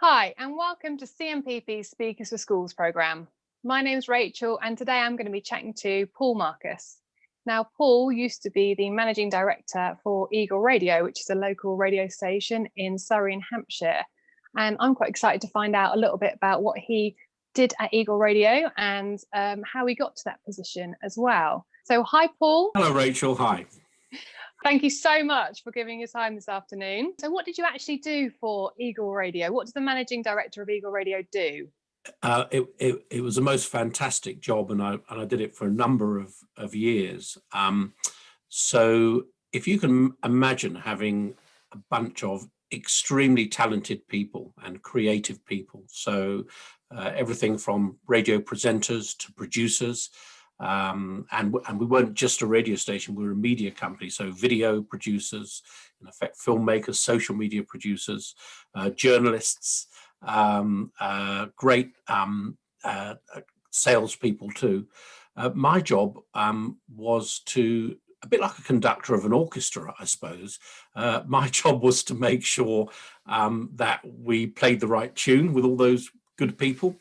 Hi, and welcome to CMPP's Speakers for Schools programme. My name's Rachel, and today I'm going to be chatting to Paul Marcus. Now, Paul used to be the Managing Director for Eagle Radio, which is a local radio station in Surrey in Hampshire. And I'm quite excited to find out a little bit about what he did at Eagle Radio and how he got to that position as well. So, hi, Paul. Hello, Rachel. Hi. Thank you so much for giving your time this afternoon. So what did you actually do for Eagle Radio? What does the Managing Director of Eagle Radio do? It was the most fantastic job, and I did it for a number of years. So if you can imagine having a bunch of extremely talented people and creative people, so everything from radio presenters to producers, and we weren't just a radio station, we were a media company, so video producers, in effect filmmakers, social media producers, journalists, great salespeople too. My job was to, a bit like a conductor of an orchestra, I suppose, my job was to make sure that we played the right tune with all those good people.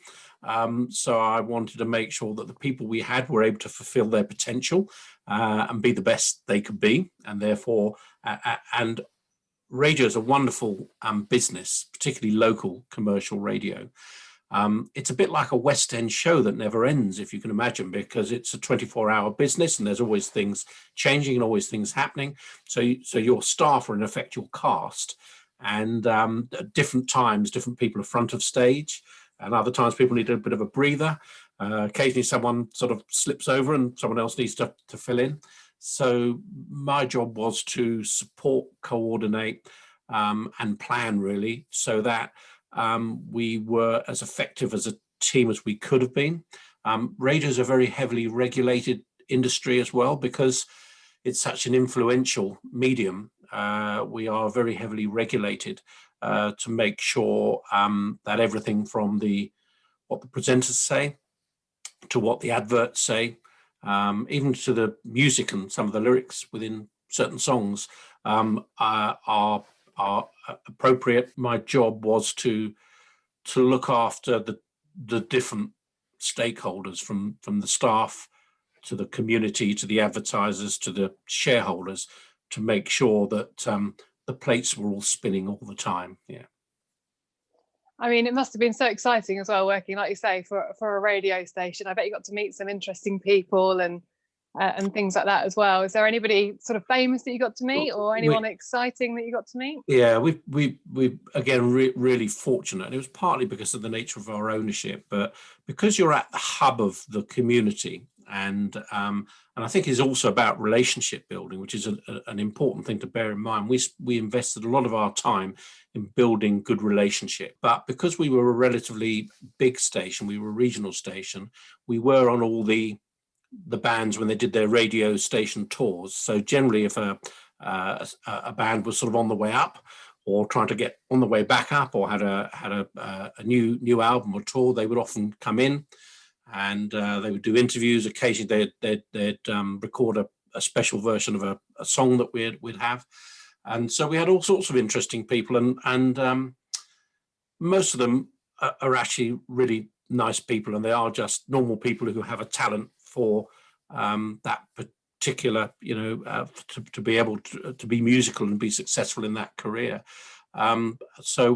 So I wanted to make sure that the people we had were able to fulfill their potential and be the best they could be. And therefore, and radio is a wonderful business, particularly local commercial radio. It's a bit like a West End show that never ends, if you can imagine, because it's a 24-hour business and there's always things changing and always things happening. So your staff are in effect your cast, and at different times, different people are front of stage. And other times people need a bit of a breather. Occasionally someone sort of slips over and someone else needs to fill in. So my job was to support, coordinate, and plan really, so that we were as effective as a team as we could have been. Radio is a very heavily regulated industry as well, because it's such an influential medium. We are very heavily regulated to make sure that everything from what the presenters say to what the adverts say, even to the music and some of the lyrics within certain songs are appropriate. My job was to look after the different stakeholders, from the staff to the community to the advertisers to the shareholders, to make sure that the plates were all spinning all the time. Yeah. I mean, it must have been so exciting as well, working, like you say, for a radio station. I bet you got to meet some interesting people and things like that as well. Is there anybody sort of famous that you got to meet, or anyone exciting that you got to meet? Yeah, we again really fortunate, and it was partly because of the nature of our ownership, but because you're at the hub of the community, and I think it's also about relationship building, which is an important thing to bear in mind. We invested a lot of our time in building good relationship, but because we were a relatively big station, we were a regional station, we were on all the bands when they did their radio station tours. So generally, if a band was sort of on the way up or trying to get on the way back up, or had a new album or tour, they would often come in and they would do interviews. Occasionally they'd record a special version of a song that we'd have. And so we had all sorts of interesting people, and most of them are actually really nice people, and they are just normal people who have a talent for that particular, to be able to be musical and be successful in that career. So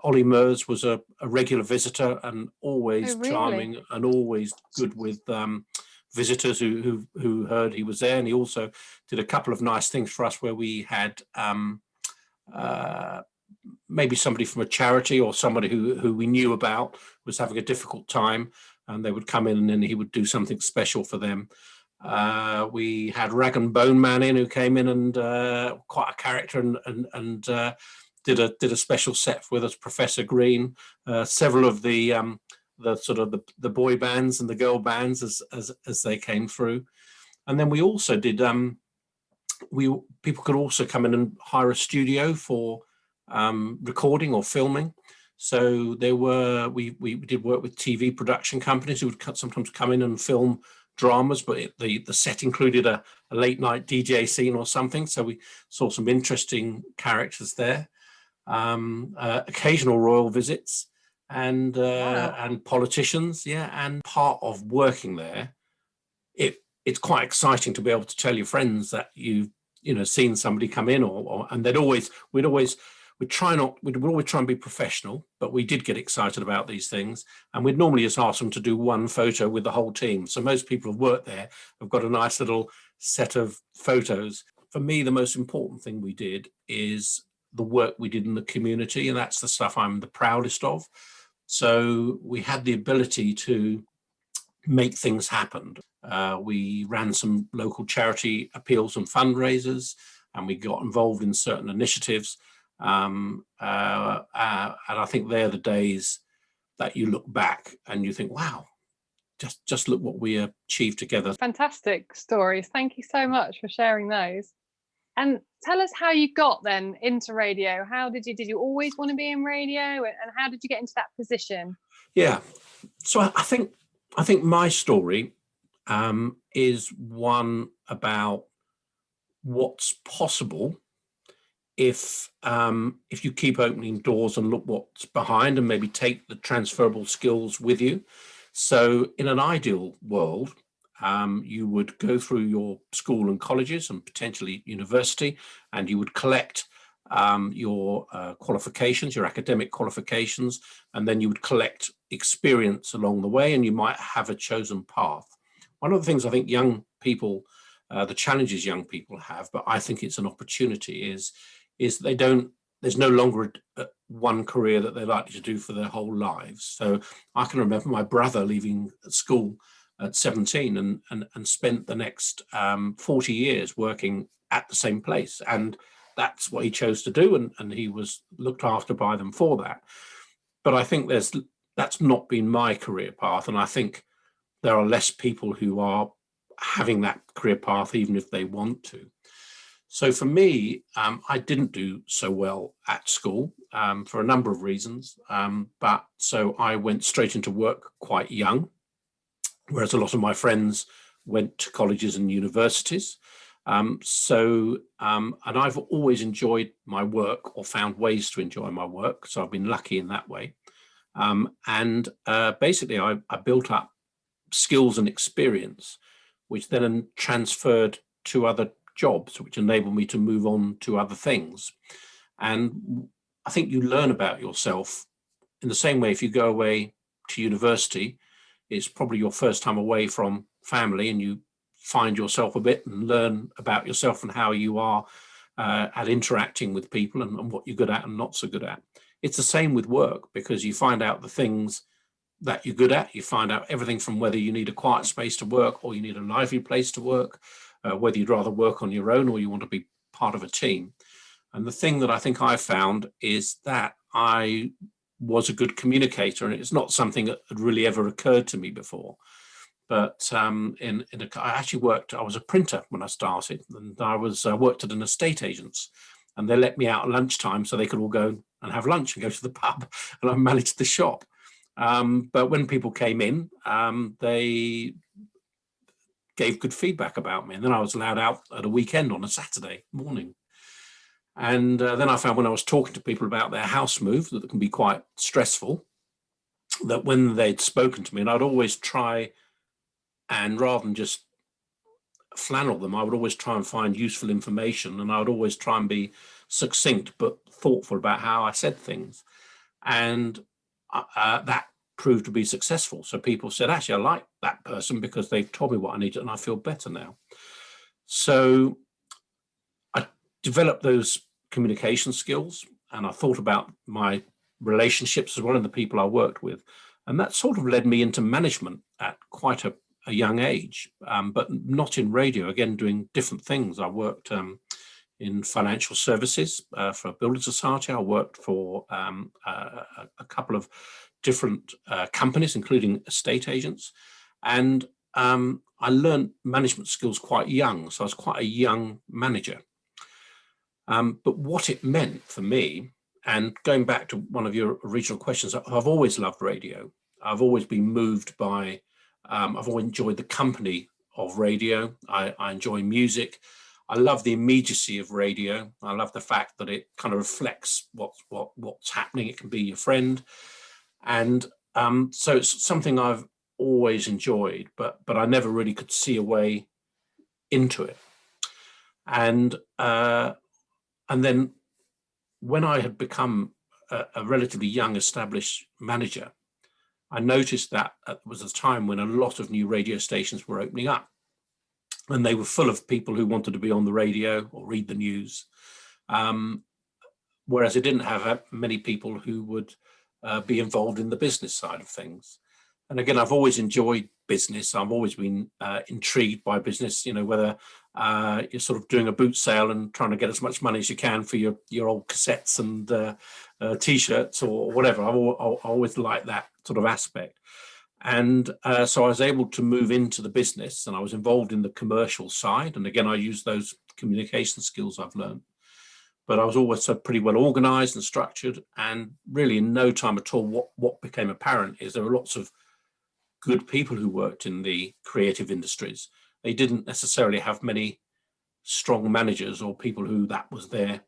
Ollie Murs was a regular visitor, and always charming and always good with visitors who heard he was there. And he also did a couple of nice things for us, where we had maybe somebody from a charity or somebody who we knew about was having a difficult time, and they would come in and then he would do something special for them. We had Rag and Bone Man in, who came in and quite a character, and did a special set with us. Professor Green, several of the sort of the boy bands and the girl bands as they came through. And then we also did people could also come in and hire a studio for recording or filming. So we did work with TV production companies who would sometimes come in and film dramas, but the set included a late night DJ scene or something. So we saw some interesting characters there. occasional royal visits, and Wow. and politicians. Yeah, and part of working there, it's quite exciting to be able to tell your friends that you've seen somebody come in, and we'd always try and be professional, but we did get excited about these things, and we'd normally just ask them to do one photo with the whole team. So most people who've worked there have got a nice little set of photos. For me, the most important thing we did is the work we did in the community, and that's the stuff I'm the proudest of. So we had the ability to make things happen. We ran some local charity appeals and fundraisers, and we got involved in certain initiatives. And I think they're the days that you look back and you think, wow, just look what we achieved together. Fantastic stories. Thank you so much for sharing those. And tell us how you got then into radio. How did you always want to be in radio, and how did you get into that position? Yeah, so I think my story is one about what's possible if you keep opening doors and look what's behind, and maybe take the transferable skills with you. So in an ideal world, you would go through your school and colleges and potentially university, and you would collect your qualifications, your academic qualifications, and then you would collect experience along the way, and you might have a chosen path. One of the things I think young people, the challenges young people have, but I think it's an opportunity, is there's no longer one career that they're likely to do for their whole lives. So I can remember my brother leaving school at 17 and spent the next 40 years working at the same place. And that's what he chose to do, and he was looked after by them for that. But I think that's not been my career path, and I think there are less people who are having that career path, even if they want to. So for me, I didn't do so well at school for a number of reasons. But so I went straight into work quite young, whereas a lot of my friends went to colleges and universities. And I've always enjoyed my work, or found ways to enjoy my work. So I've been lucky in that way. Basically, I built up skills and experience, which then transferred to other jobs, which enabled me to move on to other things. And I think you learn about yourself in the same way. If you go away to university, it's probably your first time away from family, and you find yourself a bit and learn about yourself and how you are at interacting with people, and what you're good at and not so good at. It's the same with work, because you find out the things that you're good at. You find out everything from whether you need a quiet space to work or you need a lively place to work, whether you'd rather work on your own or you want to be part of a team. And the thing that I think I found is that I was a good communicator, and it's not something that had really ever occurred to me before. But I was a printer when I started, and I worked at an estate agent's, and they let me out at lunchtime so they could all go and have lunch and go to the pub, and I managed the shop. But when people came in, they gave good feedback about me, and then I was allowed out at a weekend on a Saturday morning. And then I found, when I was talking to people about their house move, that can be quite stressful, that when they'd spoken to me, and I'd always try, and rather than just flannel them, I would always try and find useful information, and I would always try and be succinct but thoughtful about how I said things. And that proved to be successful. So people said, actually, I like that person because they've told me what I needed, and I feel better now. So I developed those communication skills, and I thought about my relationships as well, and the people I worked with. And that sort of led me into management at quite a young age, but not in radio, again, doing different things. I worked in financial services for a building society. I worked for a couple of different companies, including estate agents. And I learned management skills quite young, so I was quite a young manager. But what it meant for me, and going back to one of your original questions, I've always loved radio. I've always been moved by, I've always enjoyed the company of radio. I enjoy music. I love the immediacy of radio. I love the fact that it kind of reflects what's happening. It can be your friend, and so it's something I've always enjoyed, but I never really could see a way into it. And then when I had become a relatively young established manager, I noticed that it was a time when a lot of new radio stations were opening up, and they were full of people who wanted to be on the radio or read the news, whereas it didn't have many people who would be involved in the business side of things. And again, I've always enjoyed business. I've always been intrigued by business, whether you're sort of doing a boot sale and trying to get as much money as you can for your old cassettes and T-shirts or whatever. I always liked that sort of aspect. And so I was able to move into the business, and I was involved in the commercial side. And again, I used those communication skills I've learned. But I was always pretty well organized and structured. And really in no time at all, what became apparent is there were lots of good people who worked in the creative industries. They didn't necessarily have many strong managers or people who that was their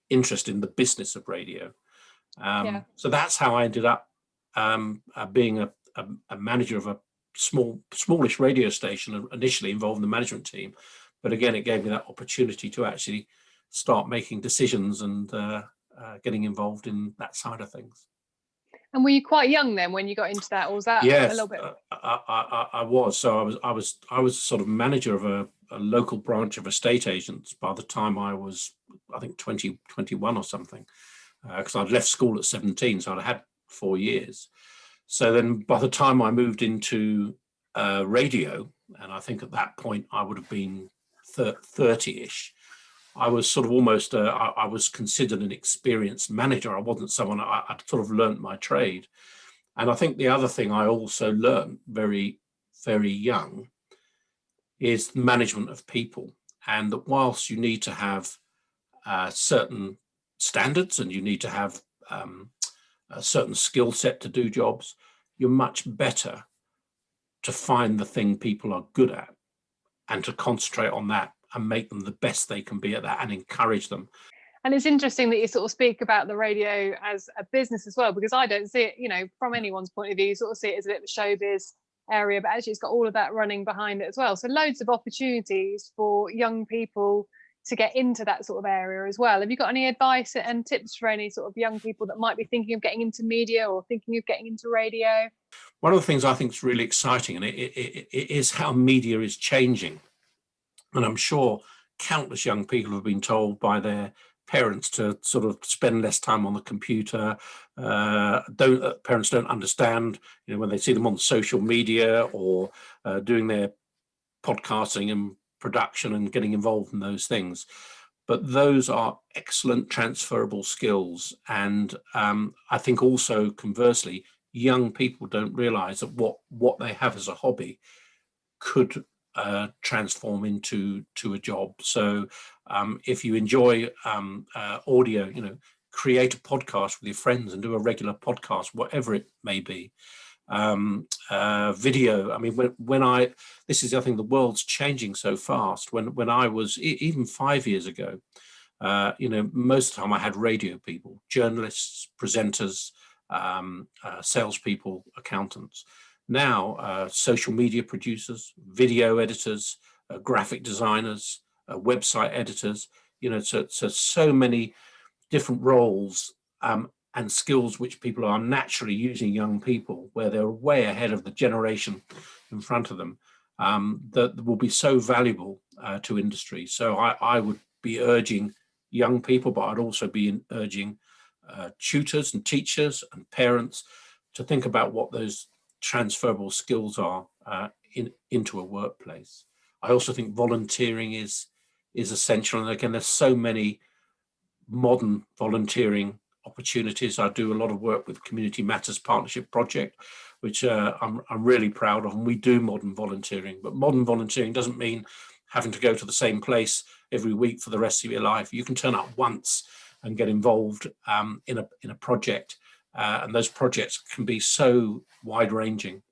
interest in the business of radio. So that's how I ended up being a manager of a smallish radio station, initially involved in the management team. But again, it gave me that opportunity to actually start making decisions and getting involved in that side of things. And were you quite young then when you got into that, or was that yes, a little bit? I was. So I was sort of manager of a local branch of estate agents by the time I was, I think, 21 or something, because I'd left school at 17, so I'd had 4 years. So then by the time I moved into radio, and I think at that point I would have been 30-ish, I was sort of almost, I was considered an experienced manager. I wasn't someone, I'd sort of learnt my trade. And I think the other thing I also learned very, very young is management of people. And that whilst you need to have certain standards and you need to have a certain skill set to do jobs, you're much better to find the thing people are good at and to concentrate on that and make them the best they can be at that and encourage them. And it's interesting that you sort of speak about the radio as a business as well, because I don't see it, from anyone's point of view, you sort of see it as a bit of a showbiz area, but actually it's got all of that running behind it as well. So loads of opportunities for young people to get into that sort of area as well. Have you got any advice and tips for any sort of young people that might be thinking of getting into media or thinking of getting into radio? One of the things I think is really exciting, and it is how media is changing. And I'm sure countless young people have been told by their parents to sort of spend less time on the computer. Parents don't understand, when they see them on social media or doing their podcasting and production and getting involved in those things. But those are excellent transferable skills. And I think also conversely, young people don't realize that what they have as a hobby could transform into a job. So if you enjoy audio, create a podcast with your friends and do a regular podcast, whatever it may be. Video. I mean, this is, I think, the world's changing so fast. When I was even 5 years ago, most of the time I had radio people, journalists, presenters, salespeople, accountants. Now, social media producers, video editors, graphic designers, website editors, so many different roles and skills which people are naturally using, young people, where they're way ahead of the generation in front of them, that will be so valuable to industry. So I would be urging young people, but I'd also be urging tutors and teachers and parents to think about what those transferable skills are into a workplace. I also think volunteering is essential. And again, there's so many modern volunteering opportunities. I do a lot of work with Community Matters Partnership Project, which I'm really proud of. And we do modern volunteering, but modern volunteering doesn't mean having to go to the same place every week for the rest of your life. You can turn up once and get involved in a project. And those projects can be so wide-ranging,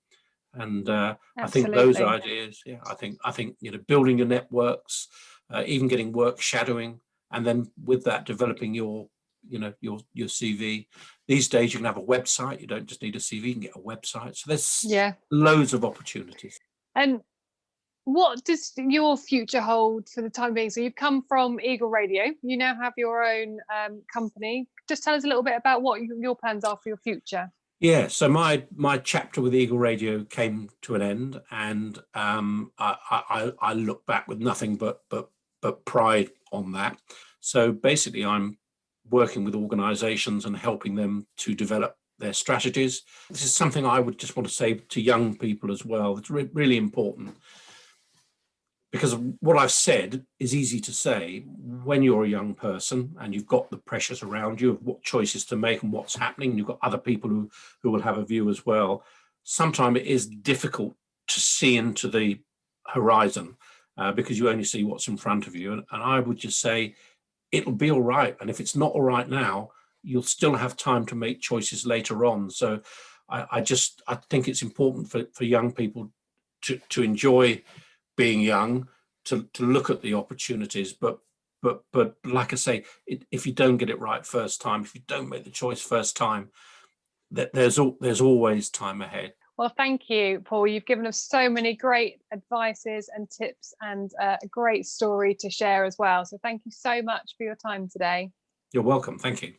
and I think those ideas. Yeah, I think building your networks, even getting work shadowing, and then with that developing your CV. These days you can have a website. You don't just need a CV, you can get a website. So there's loads of opportunities. And what does your future hold for the time being? So you've come from Eagle Radio, you now have your own company. Just tell us a little bit about what your plans are for your future. Yeah, so my chapter with Eagle Radio came to an end, and I look back with nothing but pride on that. So basically, I'm working with organisations and helping them to develop their strategies. This is something I would just want to say to young people as well. It's really important, because what I've said is easy to say when you're a young person and you've got the pressures around you of what choices to make and what's happening. You've got other people who will have a view as well. Sometimes it is difficult to see into the horizon because you only see what's in front of you. And I would just say it'll be all right. And if it's not all right now, you'll still have time to make choices later on. So I think it's important for young people to enjoy being young, to look at the opportunities, but like I say, if you don't get it right first time, if you don't make the choice first time, there's always time ahead. Well, thank you, Paul. You've given us so many great advices and tips, and a great story to share as well. So thank you so much for your time today. You're welcome. Thank you.